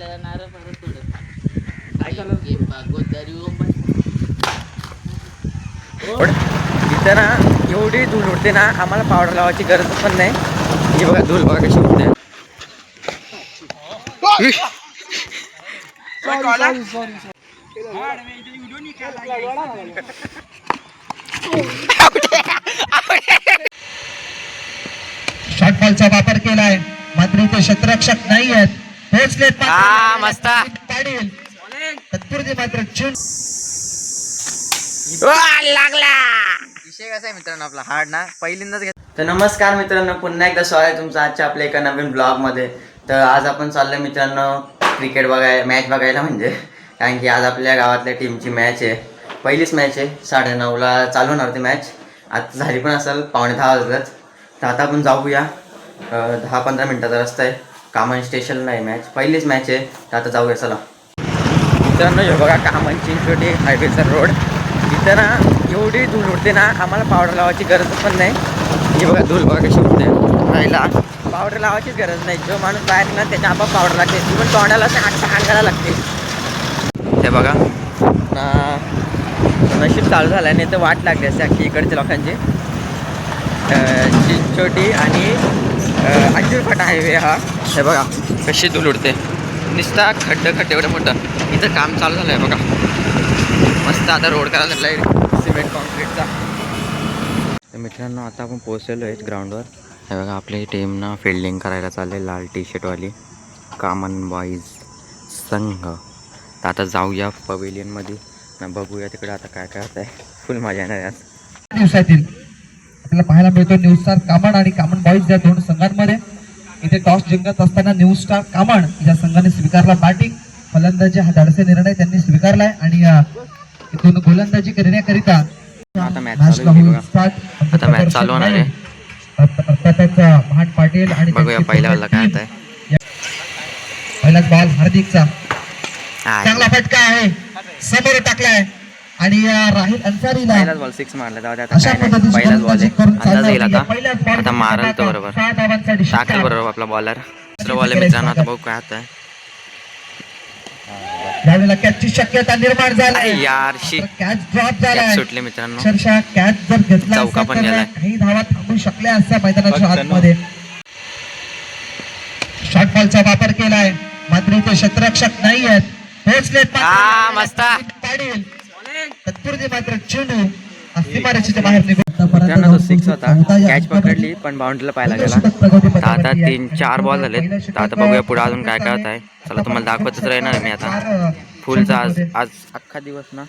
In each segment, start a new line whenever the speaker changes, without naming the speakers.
आपल्याला नारळ परत थोडं काय
इथं ना एवढी धूळ उडते ना, आम्हाला पावडर लावायची गरज पण नाही. ही बघा धूळ बघा कशी उडते.
शॉर्टबॉलचा वापर केलाय, मात्र इथे क्षेत्ररक्षक नाही आहेत. पोहोचलेत
मस्त
पाडील तत्पुरते मात्र चून
लागला. विषय कसा आहे मित्रांनो, आपला हार्ड ना पहिल्यांदाच घेत. तर नमस्कार मित्रांनो, पुन्हा एकदा स्वागत आहे तुमचं आजच्या आपल्या एका नवीन ब्लॉगमध्ये. तर आज आपण चाललोय मित्रांनो क्रिकेट मॅच बघायला, म्हणजे कारण की आज आपल्या गावातल्या टीमची मॅच आहे. पहिलीच मॅच आहे. 9:30ला चालू होणार ती मॅच. आता झाली पण असेल 9:45 वाजताच. तर आता आपण जाऊया. 10-15 मिनटाचा रस्ता आहे. कामन स्टेशनला आहे मॅच, पहिलीच मॅच आहे. तर आता जाऊया चला मित्रांनो. हे बघा कामन चिंचोटी हायवेचा रोड. इथं ना एवढी धूळ उडते ना, आम्हाला पावडर लावायची गरज पण नाही. ही बघा धूळ बघा कशी उडते. राहिला पावडर लावायचीच गरज नाही. जो माणूस बाहेर ना त्याच्या आपोआप पावडर लागते. ती पण तोंडाला अंगाला लागते. ते बघा नशीब चालू झालं नाही तर वाट लागली असते अख्खी इकडच्या लोकांची. चिंचोटी आणि अंजूरफाटा हायवे हा. हे बघा कशी धूळ उडते. नुसता खड्डे एवढं मोठं. इथं काम चालू झालं आहे बघा. मस्त आता रोड करायला लागला आहे सिमेंट कॉन्क्रीटचा. तर मित्रांनो आता आपण पोहोचलेलो आहेत ग्राउंडवर. हे बघा आपली टीमनं फिल्डिंग करायला चालले, लाल टी शर्टवाली कामन बॉईज संघ. तर आता जाऊया पवेलियनमध्ये ना, बघूया तिकडे आता काय काय होतं आहे. फुल मजा येणार आज.
दिवसातील आपल्याला पाहायला मिळतो न्यू स्टार कामन आणि कामन बॉईज या दोन संघांमध्ये. इथे टॉस जिंकत असताना न्यू स्टार कामन या संघाने स्वीकारला बॅटिंग. फलंदाजी हा धाडसी निर्णय त्यांनी स्वीकारलाय आणि इथून गोलंदाजी करण्याकरिता
आता मॅच चालू होणार आहे.
महान पाटील आणि
बघूया पहिल्या बॉलला काय होतंय.
पहिलाच बॉल हार्दिकचा चांगला फटका आहे, समोर टाकलाय आणि राहिल अन्सारीला
पहिलाच बॉल 6 मारला. जाऊ दे आता काय नाही, पहिलाच बॉल आहे. अंदाज येईल आता मारल तो बरोबर, टाकल बरोबर आपला बॉलर. दुसरा बॉल आहे मित्रांनो. आता बघू काय होतंय.
यावेळेला कॅचची शक्यता निर्माण झाली
यार
कॅच ड्रॉप झाला
सुटले मित्रांनो.
अक्षरशः कॅच जर घेतला
चौका पण गेलाय.
काही धावा थांबू शकल्या असत्या मैदानाच्या आतमध्ये. शॉर्ट बॉलचा वापर केलाय, मात्र इथे क्षेत्ररक्षक नाही आहेत. पोहोचलेत
मस्त
पाडील तत्पुरते मात्र चेंडू सीमारेषेच्या बाहेर निघून
मित्रांनो. तो 6 होता. कॅच पकडली पण बाउंड्रीला पाहायला गेला. आता 3-4 बॉल झाले. तर आता बघूया पुढे अजून काय काय होत आहे. चला तुम्हाला दाखवतच राहणार मी आता. फुलचा आज अख्खा दिवस ना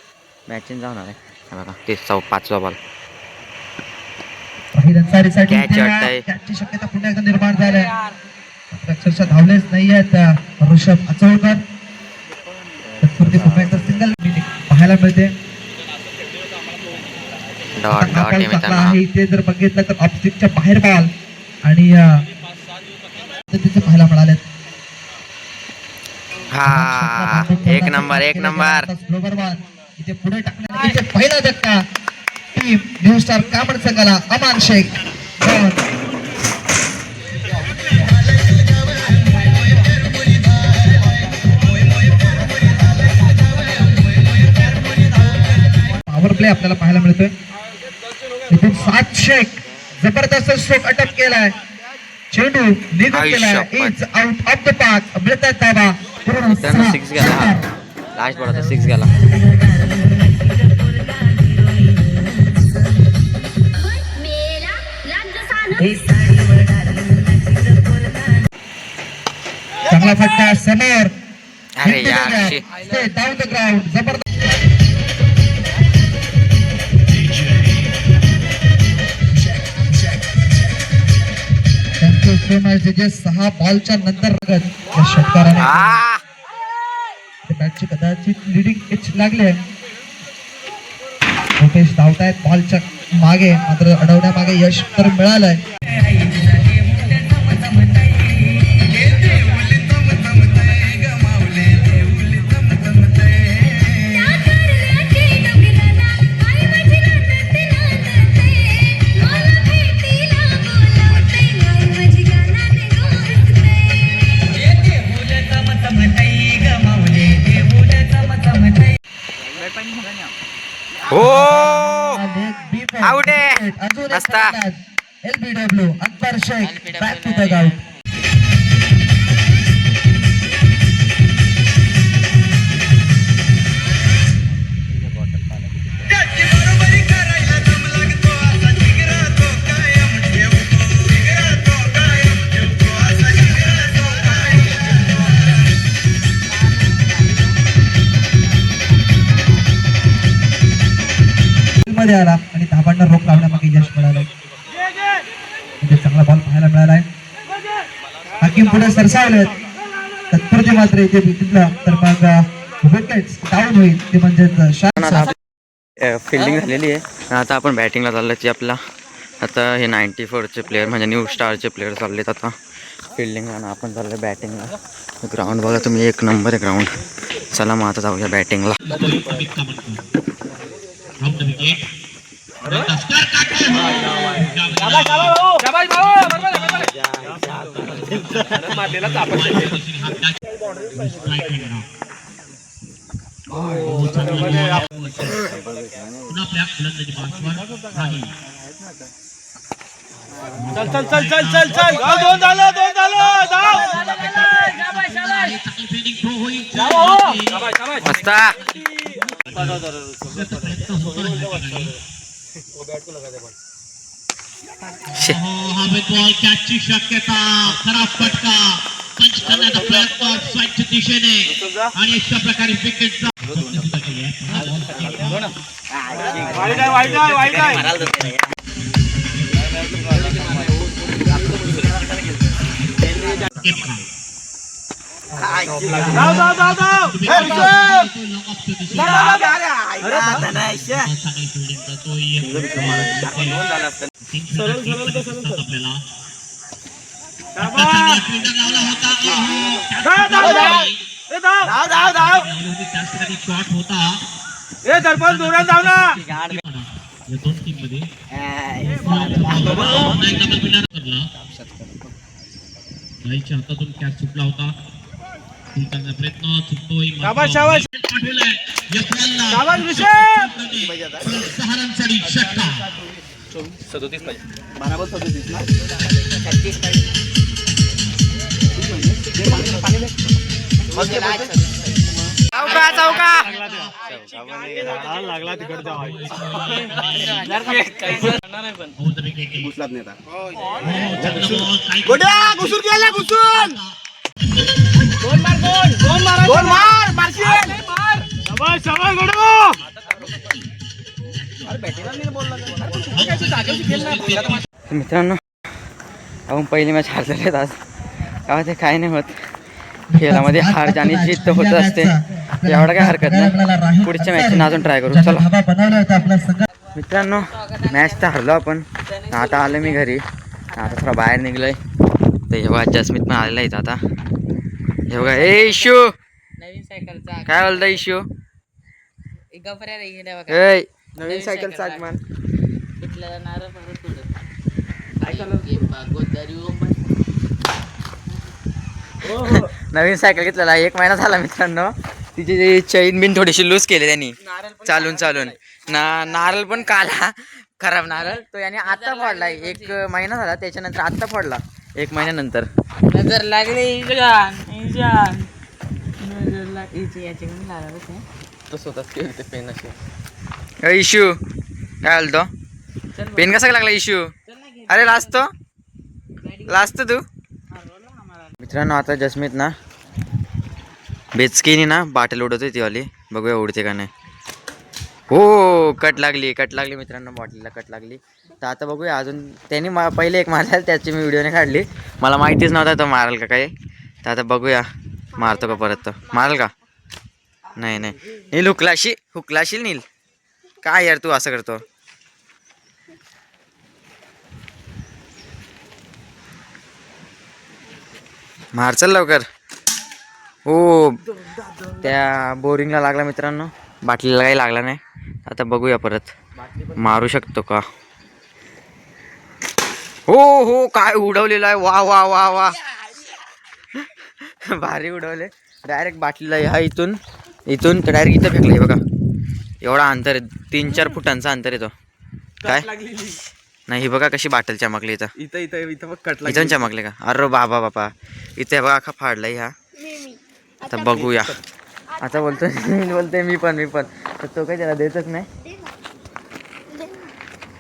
मॅचिंग जाणार आहे. बघा तेच 5वा बॉल कॅच वाटतंय.
कॅचची शक्यता पुन्हा एकदा निर्माण झाली. अक्षरशः धावलेच नाही आहेत ऋषभ अचौलकर. तत्पुरते पुन्हा एकदा सिंगल पाहायला मिळते. इथे जर बघितलं तर ऑफस्टिकच्या बाहेर बॉल आणि तिथे पाहायला मिळाले.
हा एक नंबर
इथे पुढे टाकण्यात पहिला धक्का टीम न्यू स्टार कामन संघाला. अमान शेख पॉवर प्ले आपल्याला पाहायला मिळतोय. इथून 7 शेख जबरदस्त स्ट्रोक अटक केलाय. चेंडू निघून गेलाय. It's out of the park. मिळतात धावा.
6 गेला. लास्ट बॉल होता 6 गेला.
चांगला फटका समोर.
अरे यार
डाऊन द ग्राउंड. जबरदस्त जे 6 बॉलच्या नंतर षटकाराने बॅटची कदाचित लिडिंग एच लागले. मुकेश धावतायत बॉलच्या मागे, मात्र अडवण्यामागे यश तर मिळालंय.
आउट आहे.
अजून
असता.
LBW Akbar Shaikh back to the out. मध्ये आला आणि धाबांना रोख लावण्यामागे यश मिळालं. म्हणजे चांगला बॉल पाहायला मिळालाय. हाकीम पुढे सरसावले तत्परते मात्र इथे भेटला तर मग विकेट्स डाऊन होईल ते म्हणजे
फिल्डिंग झालेली आहे. आता आपण बॅटिंगला चाललो की आपला आता हे 94चे प्लेयर म्हणजे न्यू स्टारचे प्लेयर चाललेत आता फिल्डिंगला आणि आपण चाललो बॅटिंगला. ग्राउंड बघा तुम्ही, एक नंबर आहे ग्राउंड. चला मग आता जाऊया बॅटिंगला.
चल चल चल चल चल चल दोन झालं
मस्ता.
बॉल कॅचची शक्यता, खराब फटका, पंच करण्याचा प्रयत्न स्वच्छ दिशेने आणि अशा प्रकारे विकेटचा शॉट होता. दोन टीम मध्ये हातातून कॅच सुटला होता. प्रयत्न चुकतोय. षटका
37 पाहिजे. लागला तिकडचा
मित्रांनो आपण पहिली मॅच हारलेले आहेत आज. तेव्हा ते काय नाही होत, खेळामध्ये हार आणि जीत तर होत असते, एवढा काय हरकत नाही. पुढच्या मॅचने अजून ट्राय करू. चला मित्रांनो, मॅच तर हरलो आपण. आता आलो मी घरी, आता थोडा बाहेर निघलोय. तर हे बघा जसमीत पण आलेला आहे आता. हे बघा ए इशू,
नवीन सायकलचा
काय बोलता इशू?
नवीन सायकल चाकमान कुठल्याला नारळ परत
नवीन सायकल घेतलेला 1 महिना झाला मित्रांनो. तिची चैन बिन थोडीशी लूज केली त्यांनी चालून चालून. नारळ पण काला खराब नारळ तो याने आता फोडलाय. 1 महिना झाला, त्याच्यानंतर आता फोडला 1 महिन्यानंतर.
नजर लागले
तो स्वतःच केलं पेन असे.
इशू काय बोलतो? पेन कसा लागला इशू? अरे लाजतो तू. मित्रांनो आता जसमीत ना बेचकीनी ना बाटल उडवते ती वाली, बघूया उडते का नाही. हो कट लागली मित्रांनो, बॉटलीला कट लागली. तर आता बघूया अजून. त्यांनी पहिले एक मारायला, त्याची मी व्हिडिओने काढली, मला माहितीच नव्हता तो मारेल का काय. तर आता बघूया मारतो का परत. तो मारेल का नाही. नील हुकलाशील नील. काय यार तू असं करतो. मार चल लवकर. हो त्या बोरिंगला लागला मित्रांनो, बाटलीला काही लागला नाही. आता बघूया परत मारू शकतो का. हो काय उडवलेलं आहे. वा वा वा वा भारी उडवले. डायरेक्ट बाटलीला ह्या इथून तर डायरेक्ट इथं फेकलं. हे बघा एवढा अंतर आहे, 3-4 फुटांचा अंतर आहे तो. काय नाही, ही बघा कशी बाटल चमकली इथं.
इथं इथं इथं बघ कटला.
इथं चमकले का? अरे बाबा बापा, इथे बघा अख्खा फाडलाय हा. आता बघूया. आता बोलतोय मी पण तर तो काही त्याला देतच नाही.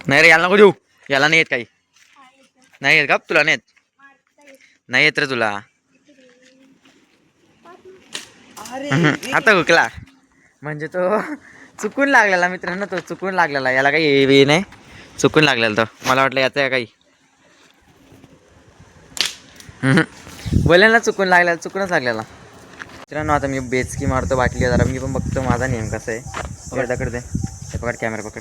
नाही रे, याला नको देऊ, याला नाही येत काही. नाही येत का तुला? नाही येत रे तुला. आता हुकला म्हणजे तो चुकून लागलेला मित्रांनो, तो चुकून लागलेला. याला काही नाही, चुकून लागलेला तो. मला वाटलं याचं काही बोलायला चुकून चुकूनच लागलेला मित्रांनो. आता मी बेचकी मारतो बाटली जरा, मी पण बघतो माझा नियम कसा आहे. पकड दगड दे, हे पकड, कॅमेरा पकड,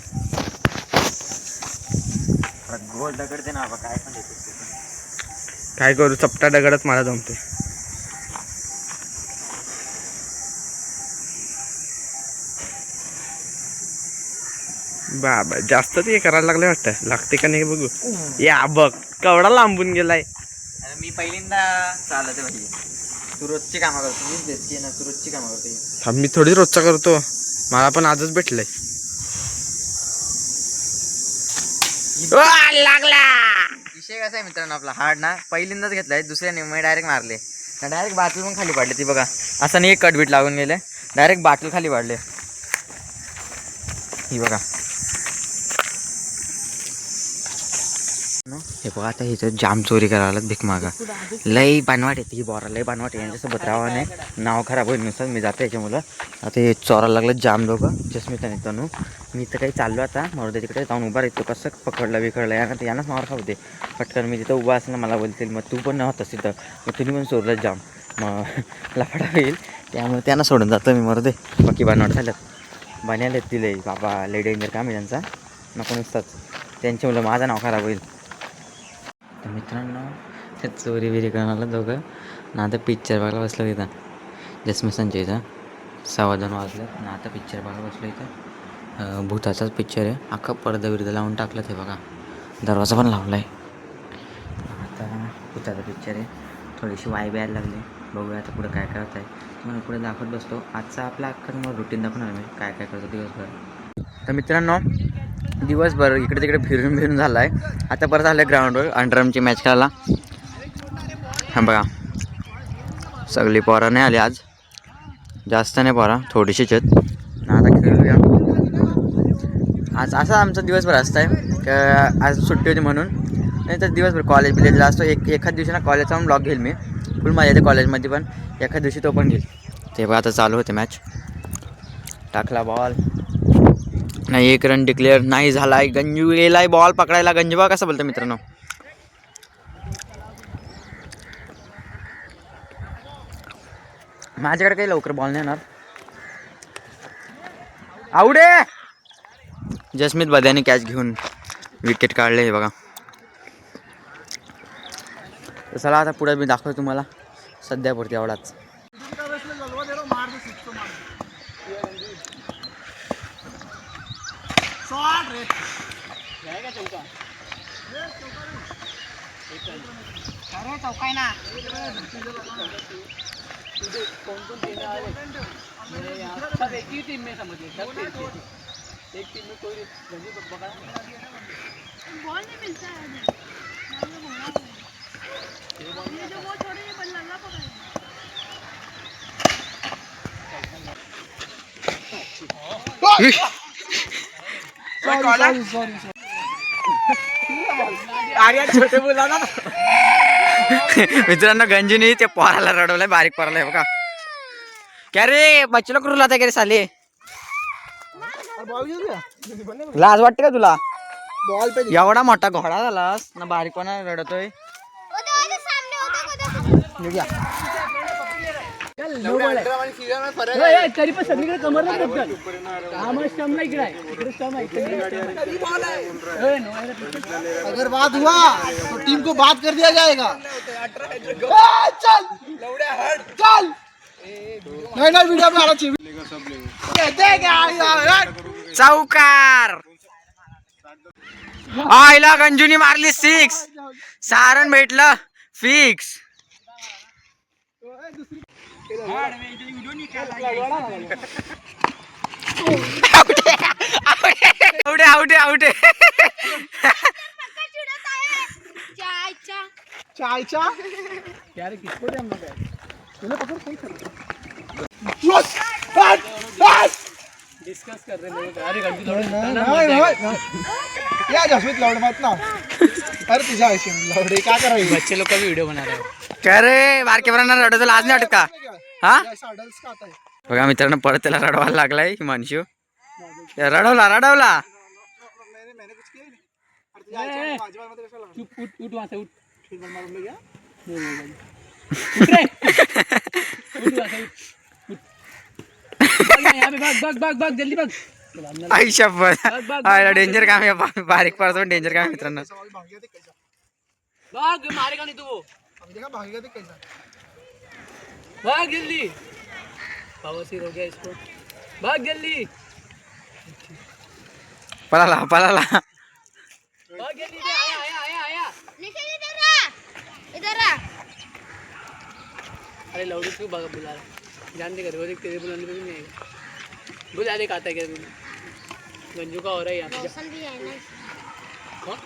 गोल दगड दे ना बाबा. काय पण
काय करू, चपटा दगडच मला जमते. बाबा जास्त ते करायला लागले वाटतं. लागते का नाही बघू. या बघ केवढा लांबून गेलाय.
मी पहिल्यांदा चालत भाई. तू रोजची कामं करतो, मीच बेचकी ना, तू रोजची कामं करते.
मी थोडी रोजचा करतो, मला पण आजच भेटलंय.
लागला विषय कसा आहे मित्रांनो आपला. हार्ड ना पहिल्यांदाच घेतलाय, दुसऱ्याने मी डायरेक्ट मारले, डायरेक्ट बाटल पण खाली पाडले. ती बघा असं नाही एक कटबीट लागून गेले, डायरेक्ट बाटल खाली पाडले. ही बघा, हे बघा. आता हिचं जाम चोरी करायला भीक मागा. लई बानवाट येते ही बोरा, लई बानवाट आहे. यांच्यासोबत राहावाने नाव खराब होईल नुसार. मी जातो याच्यामुळं. आता हे चोरायला लागलं जाम लोक. जसमिता आणि तनू. मी तर काही चाललो आता मरुदे तिकडे जाऊन उभा राहतो. कसं पकडलं बिकडलं यानं, यानंच मार खावते पटकन. मी तिथं उभा असं मला बोलतील मग तू पण नव्हतंस तिथं, मग तुम्ही पण सोडलं जाम, मग लफडा होईल. त्यामुळे त्यांना सोडून जातो मी मरुदे. बाकी बानवाट झाल्यात, बन्याला तिले बाबा लई डेंजर काम आहे त्यांचा. नको नुसताच त्यांच्यामुळं माझं नाव खराब होईल. तर मित्रांनो ते चोरी बिरी करणारा दोघं ना आता पिक्चर बघायला बसलो इथं. जसमिसांच्या इथं 2:15 वाजले ना, आता पिक्चर बघायला बसलो इथं. भूताचाच पिक्चर आहे. अख्खा पडदा बिरदा लावून टाकलं ते बघा, दरवाजा पण लावला आहे. आता भूताचा पिक्चर आहे. थोडीशी वाईब यायला लागली. बघूया आता पुढं काय काय होत आहे, तुम्हाला पुढे दाखवत बसतो. आजचा आपला अख्खा तुम्हाला रुटीन दाखवणार मी काय काय करतो दिवसभर. तर मित्रांनो दिवसभर इकडे तिकडे फिरून झाला आहे. आता परत आलं ग्राउंडवर अंडरआर्मची मॅच खेळायला. हां बघा, सगळी पोरं नाही आली आज, जास्त नाही पोरं, थोडीशीच आहेत ना. आता खेळूया. आज असा आमचा दिवसभर असतं आहे का, आज सुट्टी होती म्हणून. नाही तर दिवसभर कॉलेज बिलेजला असतो. एखाद दिवशी ना कॉलेजचा पण ब्लॉग घेईल मी. फुल मजा येते कॉलेजमध्ये पण, एखाद दिवशी तो पण घेईल. ते बघा आता चालू होते मॅच. टाकला बॉल नाही, 1 रन डिक्लेअर नाही झालाय. गंजू गेलाय बॉल पकडायला. गंजू बघा कसं बोलतं मित्रांनो. माझ्याकडे काही लवकर बॉल नाही येणार. आवडे जसमित बद्याने कॅच घेऊन विकेट काढले. हे बघा. तर चला आता पुढे मी दाखवतो तुम्हाला, सध्यापुरती एवढाच.
चौकाय ना सब एक ही टीम में समझ सब एक टीम में कोई बॉल नहीं मिलता है ये जो वो छोड़े ये बल्ला ना पकड़े छोटे बोला ना.
मित्रांनो गंजूनी ते पोराला रडवलंय, बारीक पोराला. बघा क्या रे बच्चे लोक रुला काय साले, लाज वाटते का तुला? एवढा मोठा घोडा झालास ना, बारीक कोणा रडतोय.
तरी पण सगळीकडे कमर अगर बात हुआ तो टीम को बात कर दिया जाएगा. चल चल नहीं वीडियो में आना चाहिए.
चौकार आईला गंजूनी मारली 6. सारण भेटलं फिक्स. आउट
चायचा यार किसको दे हम लोग चलो पकड़ सही कर डिस्कस कर रहे लोग अरे गंदी लौड़ या जसमीत लौड़ मत ना अरे तुझ्या आयुष्य लौड़े क्या कर रही है बच्चे लोग का भी वीडियो बना रहे हो
काय रे बारके बरांना रडतो लाज नाही वाटत का हा
ऐसा अडल्ट्स का आता है
बघा मित्रांनो परत त्याला रडवायला लागलाय हिमांशू रडवला रडवला
मैंने कुछ किया ही नहीं अरे तुझ्या आयुष्य माझ्या मध्ये कशाला
उठ उठ वहां से उठ
फिर मारून गया
उठ वहां से उठ भाग यहाँ पे भाग भाग भाग जल्दी भाग
आई शपथ आयला डेंजर काम आहे बारीक परत डेंजर काम आहे मित्रांनो
सवाल भाग गया देख कैसा
भाग मारेगा नहीं तू वो
हम देखा भाग गया देख कैसा
भाग जल्दी बवासीर हो गया इसको भाग जल्दी
पळाला पळाला
भाग जल्दी आया आया आया आया
निखिल इधर आ
अरे लौड़ी क्यों भाग बुला रहा जान दे कर वो देख तेरे बुलाने पे भी नहीं आएगा बुला देख आता है क्या गंजू का हो रहा है यहाँ पे
रोशन भी है ना
कौन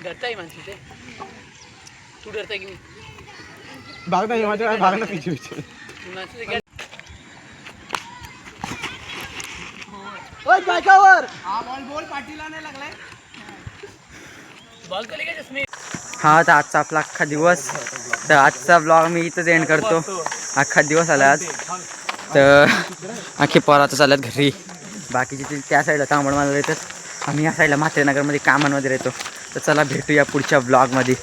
डरता है मानसी से तू डरता है कि नहीं
भागना ये माझ्या भागना पीछे पीछे
मानसी से क्या
ओए बायकावर
बॉल को लेके जिसमें
हा तर आजचा आपला अख्खा दिवस तर आजचा ब्लॉग मी इथंच एंड करतो अख्खा दिवस आला आज तर अख्खे पोरं आता चालत घरी बाकीचे ते त्या साईडला तांबडमाला येतात आम्ही या साईडला म्हात्रेनगरमध्ये कामांमध्ये येतो तर चला भेटूया पुढच्या ब्लॉगमध्ये